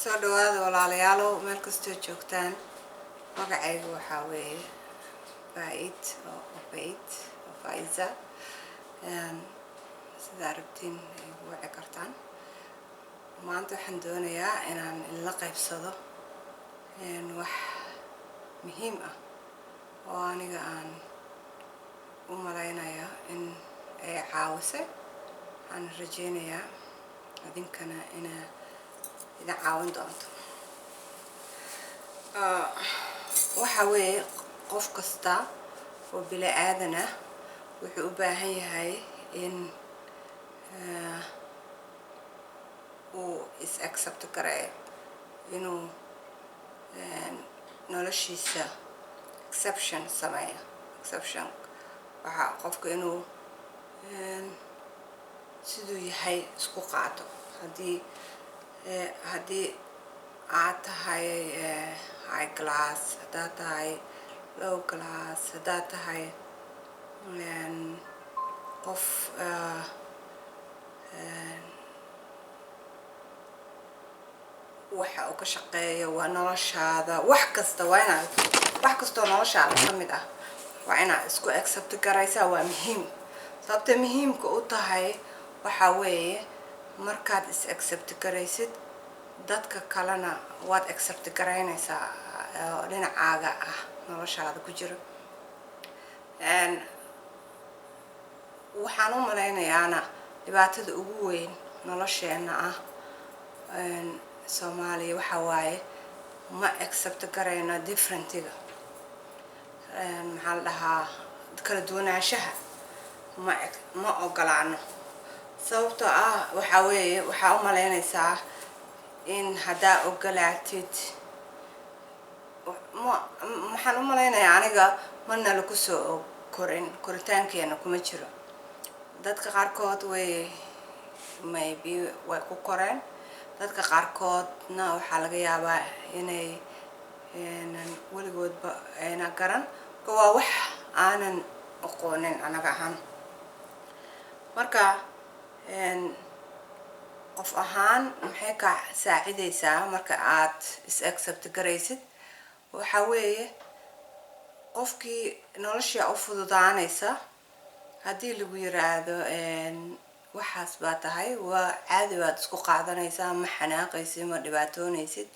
soo dhawaada walaalayaalow meel kastoo joogtaan magacaygu waxaa weeye Faiza sida aragtiin igu wici kartaan. maanta waxaan doonayaa inaan la qaybsado wax muhiim ah oo aniga aan u malaynayo in ay caawisay. waxaan rajeynayaa idinkana inaa idin caawin doonto. waxa weeye qof kasta oo bini aadan ah wuxuu u baahan yahay in uu accept gareeyo inuu noloshiisa exception sameeyo. exception waxa qofka inuu siduu yahay isku qaato. haddii aad tahay high class, haddaad tahay low class, haddaad tahay qof waxa uu ka shaqeeyo waa noloshaada, wax kastoo noloshaada ka mid ah waa inaad isku accept garaysaa. waa muhiim. sababta muhiimka u tahay waxa weeye markaad is accept garaysid dadka kalena waad accept garaynaysaa dhinacaaga ah noloshaada ku jiro. waxaan u malaynayaana dhibaatada ugu weyn nolosheena ah Soomaaliya waxa waaye ma accept garayno differentiga. maxaa la dhahaa kala duwanaanshaha ma ogolaano. sababtoo ah waxa weeye waxaa u malaynaysaa in haddaa ogolaatid waxaan u malaynayaa aniga marna lagu soo koritaankeena kuma jiro. dadka qaarkood maybe way ku koreen, dadka qaarkoodna waxaa laga yaabaa inay weligoodba ayna garan. waa wax aanan aqoonin anaga ahaan. marka qof ahaan maxay ka saacidaysaa marka aad is accept garaysid? waxa weeye qofkii nolosha u fududaanaysa. haddii lagu yiraahdo waxaas baa tahay, waa caadi, waad isku qaadanaysaa, ma xanaaqaysid, ma dhibaatoonaysid.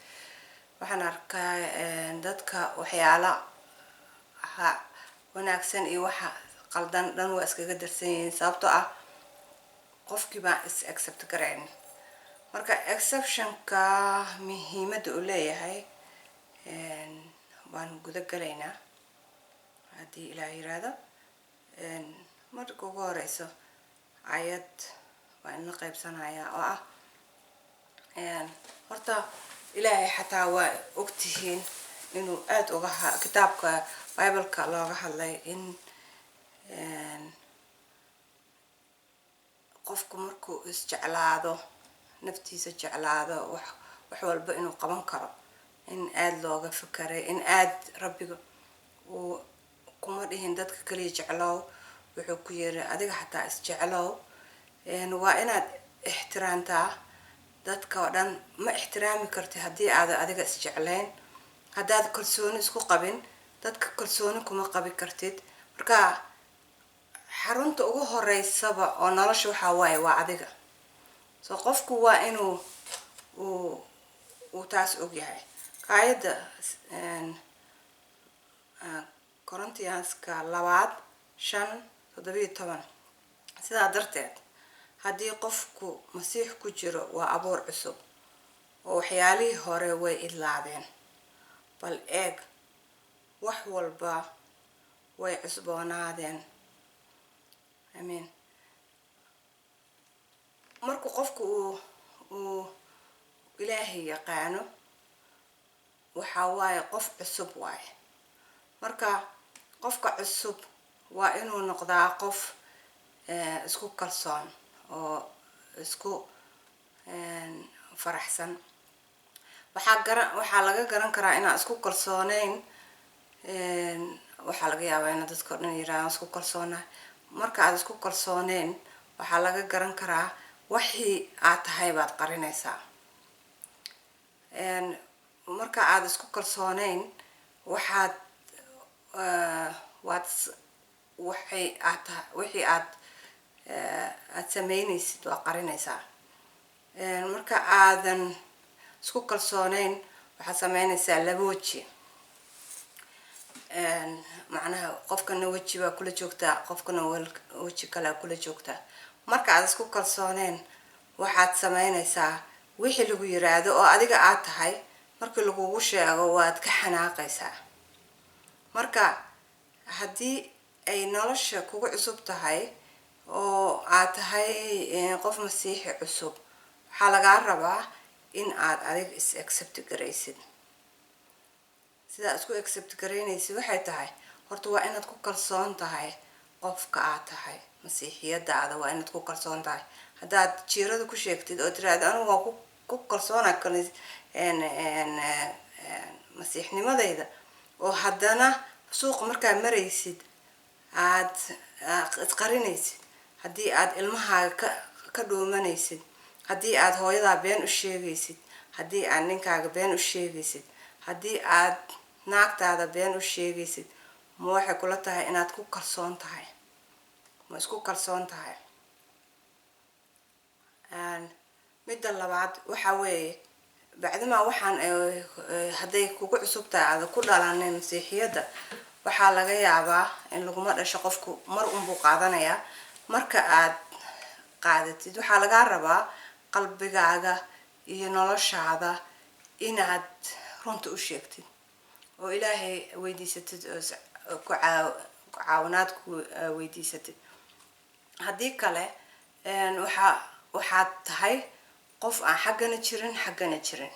waxaan arkaa dadka waxyaala wanaagsan iyo waxa qaldan dhan waa iskaga darsan yihiin sababtoo ah qofkii baa is accept garayn. marka exceptionka muhiimadda uu leeyahay waan guda galaynaa haddii ilaah yiraahdo. marka ugu horeyso ayad waan la qaybsanayaa oo ah horta ilaahay xataa waa ogtihiin inuu aad uga kitaabka Bible-ka looga hadlay in qofku markuu isjeclaado, naftiisa jeclaado, wax walba inuu qaban karo, in aad looga fakaray, in aad rabbiga uu kuma dhihin dadka kaliya jeclow, wuxuu ku yiri adiga xataa isjeclow. waa inaad ixtiraamtaa dadka oo dhan. ma ixtiraami kartid haddii aad adiga isjeclayn. haddaad kalsooni isku qabin dadka kalsooni kuma qabi kartid. marka xarunta ugu horeysaba oo nolosha waxa waaye waa adiga. soo qofku waa inuu taas ogyahay. aayadda Korintiyaanska 2:5-17 sidaa darteed haddii qofku masiix ku jiro waa abuur cusub oo waxyaalihii hore way idlaadeen, bal eeg wax walba way cusboonaadeen. amiin. markuu qofku uu ilaahay yaqaano waxa waaye qof cusub waaye. marka qofka cusub waa inuu noqdaa qof isku kalsoon oo isku faraxsan. waxaa laga garan karaa inaan isku kalsoonayn. waxaa laga yaabaa in dadka oo dhan yiraahdaan isku kalsoona. marka aad isku kalsoonayn waxaa laga garan karaa wixii aad tahay baad qarinaysaa. marka aad isku kalsooneyn waxaad wixii aad sameynaysid waa qarinaysaa. marka aadan isku kalsooneyn waxaad sameynaysaa laba weji. macnaha qofkana weji baa kula joogtaa, qofkana weji kale kula joogtaa. marka aad isku kalsooneyn waxaad sameynaysaa wixii lagu yiraahdo oo adiga aad tahay, markii lagugu sheego waad ka xanaaqaysaa. marka haddii ay nolosha kugu cusub tahay oo aad tahay qof masiixi cusub, waxaa lagaa rabaa in aad adiga is accept garaysid. sidaa isku accept garaynaysid waxay tahay, horta waa inaad ku kalsoon tahay qofka aad tahay, masiixiyadaada waa inaad ku kalsoon tahay. haddaad jiirada ku sheegtid oo tiraahdo anigu waan ku kalsoona masiixnimadayda, oo haddana suuqa markaa maraysid aad isqarinaysid, haddii aad ilmahaaga ka dhuumanaysid, haddii aad hooyadaa been u sheegaysid, haddii aad ninkaaga been u sheegaysid, haddii aad naagtaada been u sheegaysid, ma waxay kula tahay inaad ku kalsoon tahay? ma isku kalsoon tahay? midda labaad waxa weeye, bacdima waxaan hadday kugu cusub tahay aada ku dhalanin masiixiyadda, waxaa laga yaabaa in laguma dhasho, qofku mar unbuu qaadanayaa. marka aad qaadatid waxaa lagaa rabaa qalbigaaga iyo noloshaada inaad runta u sheegtid oo ilaahay weydiisatid oo caawinaad ku weydiisatid. haddii kale waxaad tahay qof aan xaggana jirin xaggana jirin.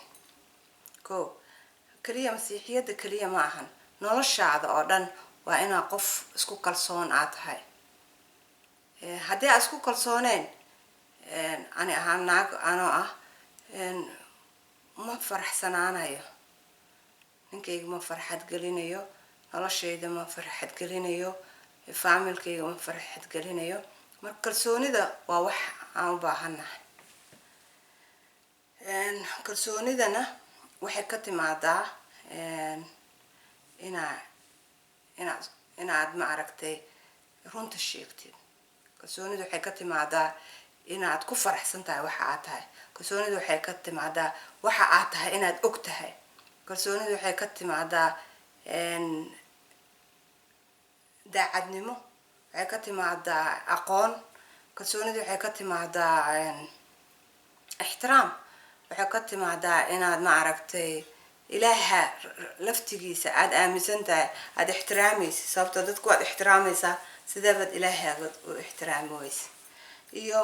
keliya masiixiyadda keliya ma ahan, noloshaada oo dhan waa inaa qof isku kalsoon aad tahay. haddii aad isku kalsooneen, ani ahaan naag anoo ah, ma faraxsanaanayo, ninkayga ma farxad gelinayo, noloshayda ma farxad gelinayo, faamilkayga ma farxad gelinayo. marka kalsoonida waa wax aan u baahannahay. kalsoonidana waxay ka timaadaa inaad ma aragtay runta sheegtid. kalsoonidu waxay ka timaadaa inaad ku faraxsan tahay waxa aad tahay. kalsoonidu waxay ka timaadaa waxa aad tahay inaad og tahay. kalsoonidu waxay ka timaadaa daacadnimo, waxay ka timaadaa aqoon. kalsoonidu waxay ka timaadaa ixtiraam, waxay ka timaadaa inaad ma aragtay ilaaha laftigiisa aad aaminsan tahay, aad ixtiraamaysa. sababtoo dadku waad ixtiraamaysaa, sideebaad ilaahaaga u ixtiraami weysa. iyo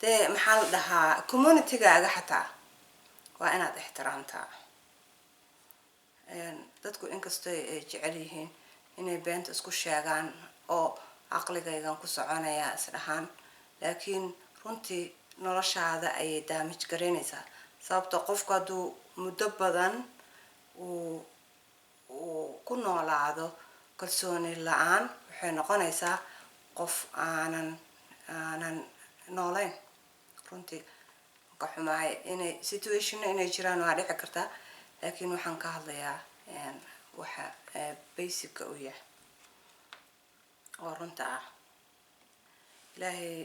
dee maxaa la dhahaa, communitygaaga xataa waa inaad ixtiraamtaa. dadku inkastoo ay jecel yihiin inay beenta isku sheegaan oo caqligaygan ku soconaya isdhahaan, laakiin runtii noloshaada ayay damage garaynaysaa. sababtoo qofku hadduu muddo badan uu ku noolaado kalsooni la-aan, waxay noqonaysaa qof aanan noolayn. runtii ka xumahay inay situation inay jiraan waa dhici kartaa, laakiin waxaan ka hadlayaa waxa basicka u yahay oo runta ah. ilaahay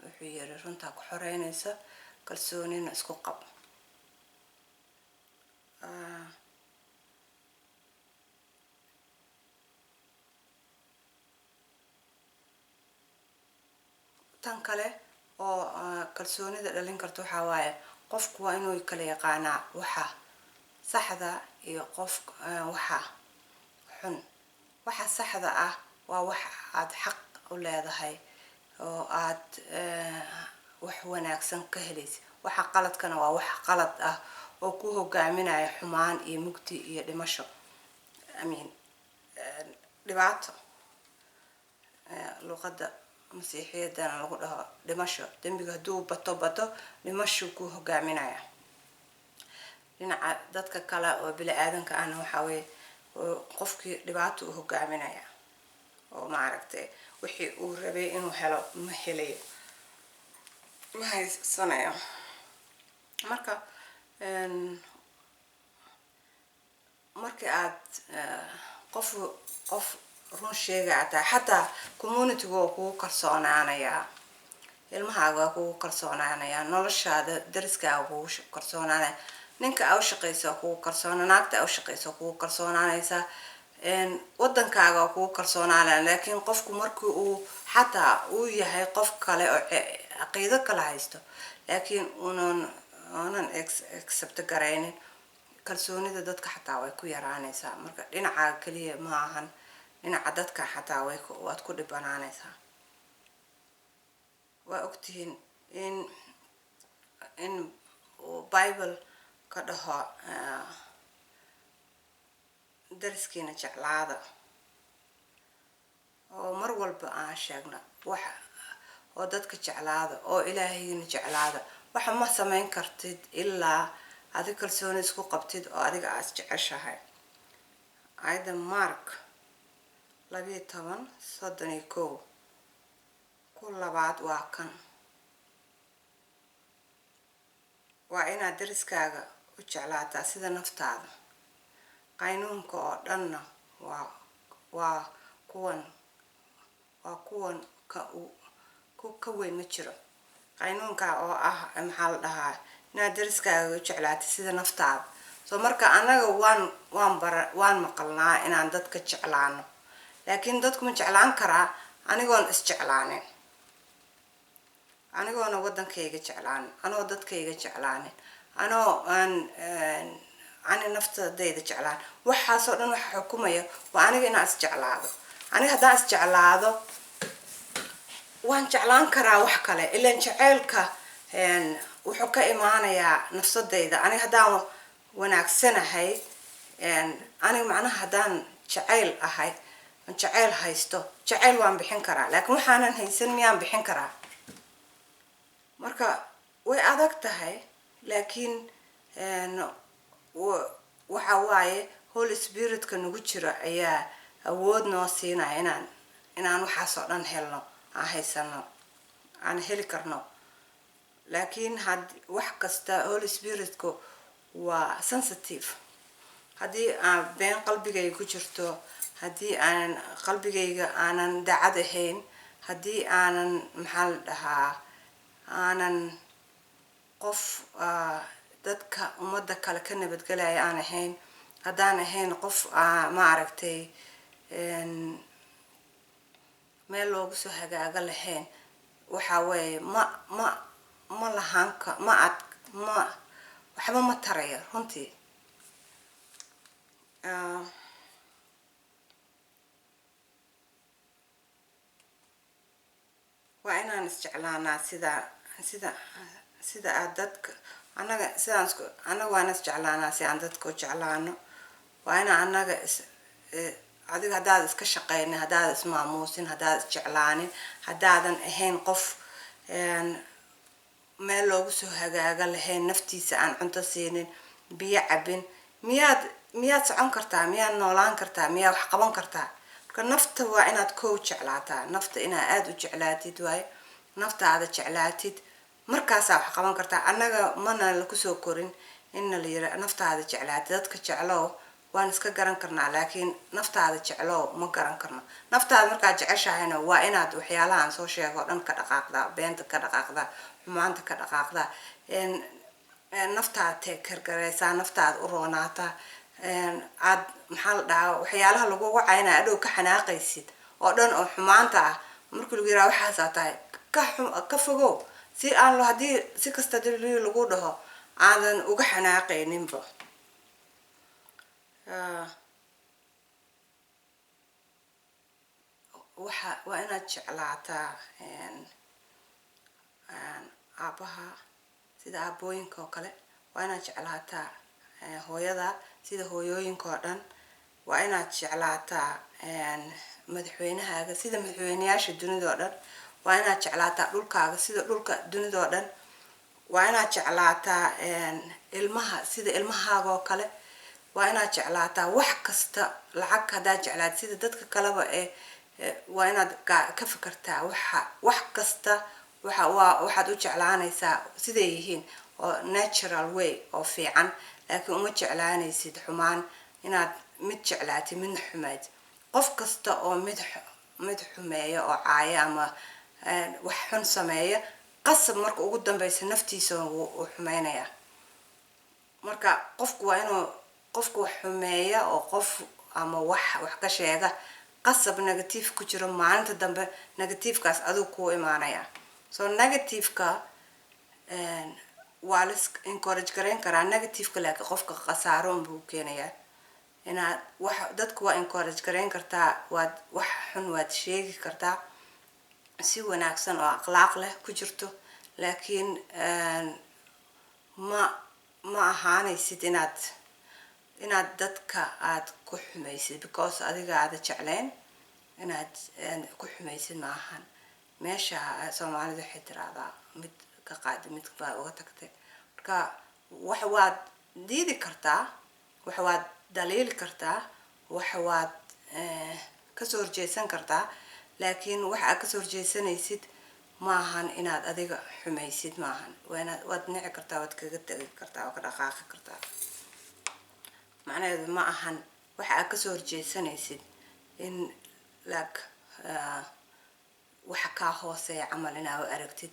wuxuu yiri runtaa ku xoreynaysa, kalsoonina isku qab. tan kale oo kalsoonida dhalin karto waxaa waaye, qofku waa inuu kala yaqaanaa waxa saxda iyo waxa xun. waxa saxda ah waa wax aad xaq u leedahay oo aad wax wanaagsan ka helaysid. waxa qaladkana waa wax qalad ah oo ku hogaaminaya xumaan iyo mugdi iyo dhimasho, dhibaato. luqadda masiixiyadana lagu dhaho dhimasho. dembiga hadduu bato dhimasho ku hogaaminaya. dhinaca dadka kale oo bini-aadanka ahna waxaa weeye qofkii dhibaato u hogaaminaya oo ma aragtay wixii uu rabay inuu helo ma helayo, ma haysanayo. marka markii aad qof run sheegaya xataa community-ga waa kugu kalsoonaanayaa, ilmahaaga waa kugu kalsoonaanayaa, noloshaada dariskaaga kugu kalsoonaanaya, ninka aa u shaqayso kugu kalsoona, naagta aa u shaqayso kugu kalsoonaanaysaa, wadankaaga waa kugu kalsoonaanaya. laakiin qofku markii uu xataa uu yahay qof kale oo caqiido kala haysto laakiin uunan accept garaynin, kalsoonida dadka xataa way ku yaraanaysaa. marka dhinaca kaliya ma ahan, dhinaca dadka xataa waad ku dhibanaanaysaa. waa ogtihiin in bible ka dhaho dariskiina jeclaada, oo mar walba aan sheegna wax oo dadka jeclaada oo ilaahayna jeclaada. waxa ma samayn kartid ilaa adiga kalsooni isku qabtid oo adiga aad jeceshahay. ayda Mark 12:31 ku labaad waa kan, waa inaad dariskaaga u jeclaataa sida naftaada. qaynuunka oo dhanna waa kuwan ka weyn ma jiro. qaynuunka oo ah maxaa la dhahaa inaad dariskaaga u jeclaatid sida naftaada. soo marka anaga waan maqalnaa inaan dadka jeclaano, laakiin dadku ma jeclaan karaa anigoon isjeclaanin, anigoona wadankayga jeclaanin, anoo dadkayga jeclaanin, anoo ani naftadayda jeclaan. waxaasoo dhan waxa xukumaya waa aniga inaan isjeclaado. aniga haddaan isjeclaado waan jeclaan karaa wax kale, ilaan jaceylka wuxuu ka imaanayaa nafsadayda. aniga haddaan wanaagsanahay, aniga macnaha haddaan jacayl ahay, jacayl haysto, jacayl waan bixin karaa, laakiin waxaanan haysan miyaan bixin karaa? marka way adag tahay, laakiin waxa waaye Holy Spirit-ka nagu jiro ayaa awood noo siinaya inaan waxaasoo dhan helno, aan haysano, aan heli karno. laakiin wax kasta Holy Spirit-ku waa sensitive. haddii aan been qalbigayga ku jirto, haddii aanan qalbigayga aanan daacad ahayn, haddii aanan maxaa la dhahaa aanan qof dadka ummadda kale ka nabadgelaya aan ahayn, haddaan ahayn qof maaragtay meel loogu soo hagaaga lahayn, waxa weeye ma lahaanka waxba ma tarayo runtii. waa inaan isjeclaanaa sida aad dadka anaga waan isjeclaanaa si aan dadka u jeclaano. waa inaan anaga adiga haddaad iska shaqaynin, haddaad ismaamuusin, haddaad isjeclaanin, haddaadan ahayn qof meel loogu soo hagaaga lahayn, naftiisa aan cunto siinin, biyo cabin, miyaad socon kartaa? miyaad noolaan kartaa? miyaad wax qaban kartaa? marka nafta waa inaad kow jeclaataa, nafta inaad aada u jeclaatid waaye, naftaada jeclaatid, markaasaa wax qaban kartaa. annaga mana lakusoo korin inna la yira naftaada jeclaatid. dadka jeclow waan iska garan karnaa, laakiin naftaada jeclow ma garan karno. naftaada markaad jeceshahayna waa inaad waxyaalahaan soo sheego dhan ka dhaqaaqdaa, beenta ka dhaqaaqdaa, xumaanta ka dhaqaaqdaa, naftaada teekargaraysaa, naftaada u roonaataa, aad maxaa la dhahaa waxyaalaha lagugu caynaa adhow ka xanaaqaysid oo dhan oo xumaanta ah, markii lagu yiraa waxaasaa tahay ka fogow, si aan haddii si kasta dili lagu dhaho aadan uga xanaaqayninba. waa inaad jeclaataa aabaha sida aabooyinka oo kale, waa inaad jeclaataa hooyada sida hooyooyinka oo dhan, waa inaad jeclaataa madaxweynahaaga sida madaxweynayaasha dunida oo dhan, waa inaad jeclaataa dhulkaaga sida dhulka dunida oo dhan, waa inaad jeclaataa ilmaha sida ilmahaaga oo kale, waa inaad jeclaataa wax kasta. lacag haddaad jeclaatid sida dadka kaleba waa inaad ka fikirtaa wax kasta waxaad u jeclaanaysaa siday yihiin oo natural way oo fiican, laakiin uma jeclaanaysid xumaan inaad mid jeclaati midna xumayd. qof kasta oo mid xumeeya oo caaya ama wax xun sameeya qasab marka ugu dambeysa naftiisa uu xumeynaya. marka qofku waa inuu qofku wax xumeeya oo qof ama wax ka sheega qasab negative ku jiro maalinta dambe negativekaas adigu ku imaanaya. so negativeka waa la encourage gareyn karaa negativeka laakiin qofka khasaaro buu keenayaa. inaad wax dadku waa encourage gareyn kartaa, waad wax xun waad sheegi kartaa si wanaagsan oo akhlaaq leh ku jirto, laakiin ma ahaanaysid inaad dadka aad ku xumaysid because adiga aad jeclayn inaad ku xumaysid ma ahan. meesha Soomaalidu waxay tiraahdaa mid ka qaad mid baa uga tagtay. marka wax waad diidi kartaa, wax waad daliili kartaa, wax waad kasoo horjeesan kartaa, laakiin waxa aad kasoo horjeesanaysid ma ahan inaad adiga xumaysid ma ahan. waad nici kartaa, waad kaga tagi kartaa, waad ka dhaqaaqi kartaa. macnaheedu ma ahan waxa aad kasoo horjeesanaysid in waxa ka hooseeya camal inaad aragtid,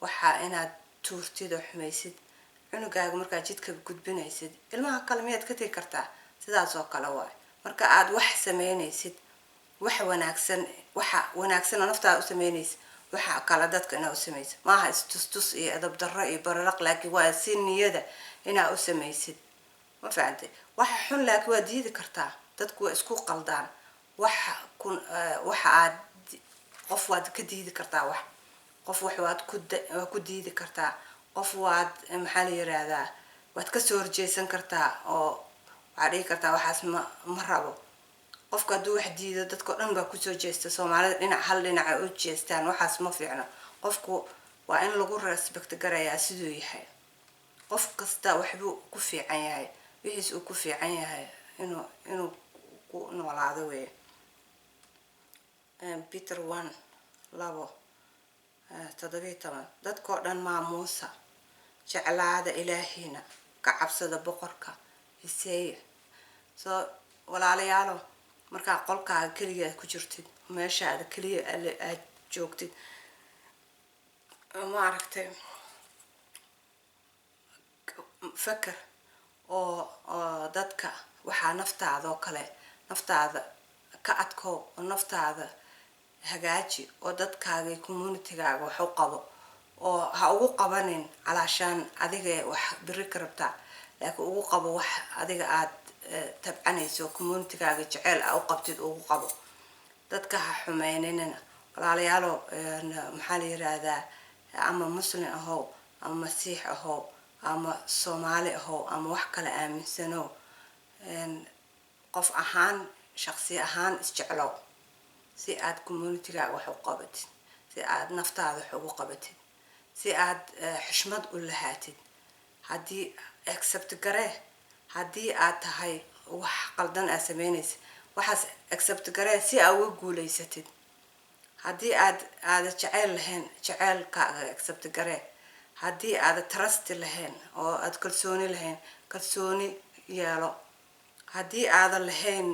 waxa inaad tuurtid oo xumaysid. cunugaaga markaa jidka gudbinaysid ilmaha kale miyaad ka tagi kartaa? sidaas oo kale waay. marka aad wax sameynaysid waxa wanaagsan oo naftaada u sameynaysid waxa kale dadka inaad u samaysid maaha istustus iyo edab darro iyo bararaq, laakiin waa si niyada inaad u samaysid. ma fahantay? waxa xun laakiin waa diidi kartaa. dadku waa isku qaldaan. waxa aad qof waad ka diidi kartaa, qof wax waad ku diidi kartaa, qof waad maxaa la yiraahdaa waad kasoo horjeesan kartaa oo waxaad dhihi kartaa waxaas ma rabo. qofka hadduu wax diido dadka oo dhan baa kusoo jeesta. Soomaalida hal dhinaca u jeestaan, waxaas ma fiicno. qofku waa in lagu respect garayaa siduu yahay. qof kasta waxbuu ku fiican yahay, wixiis uu ku fiican yahay inuu ku noolaado weeye. Peter 1:7 dadkoo dhan maamuusa, jeclaada Ilaahina, ka cabsada boqorka, hiseeya. so walaalayaalo, markaa qolkaaga keliya ku jirtid, meeshaada keliya aad joogtid, ma aragtay fakar oo dadka waxaa naftaada oo kale, naftaada ka adkow oo naftaada hagaaji oo dadkaaga iyo communitygaaga wax u qabo. oo ha ugu qabanin calaashaan adiga wax biri ka rabtaa, laakiin ugu qabo wax adiga aad tabcanayso communitygaaga jecel u qabtid ugu qabo. dadka ha xumeynina walaalayaalo. maxaa la yiraahdaa ama muslim ahow ama masiix ahow ama Soomaali ahow ama wax kale aaminsano, qof ahaan shakhsi ahaan isjeclow si aad communitygaaga wax u qabatid, si aad naftaada wax ugu qabatid, si aad xushmad u lahaatid. haddii accept garee haddii aad tahay wax qaldan aad sameynaysid, waxaas accept garee si aad uga guulaysatid. haddii aad jecel lahayn, jecelkaaga accept garee. haddii aad trust lahayn oo aad kalsooni lahayn, kalsooni yeelo. haddii aadan lahayn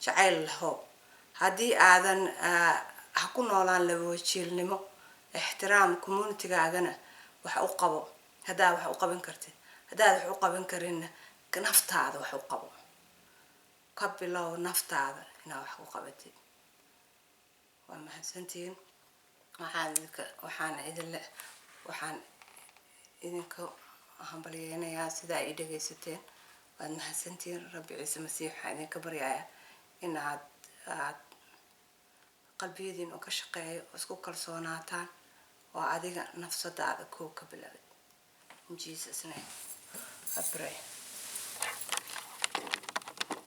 jacayl lahow. haddii aadan ha ku noolaan lawajiilnimo, ixtiraam communitygaagana wax u qabo haddaad wax u qaban kartid. haddaad wax u qaban karinna naftaada wax u qabo. ka bilow naftaada inaad wax ku qabatid. waa mahadsantihiin. waxaan idinka hambalyeynayaa sida ay dhagaysateen. waad mahadsantihiin. Rabbi ciise masiix waxaan idinka baryayaa in aad qalbiyadiin oo ka shaqeeyo oo isku kalsoonaataan oo adiga nafsadaada koow ka bilaabid. In Jesus name I pray.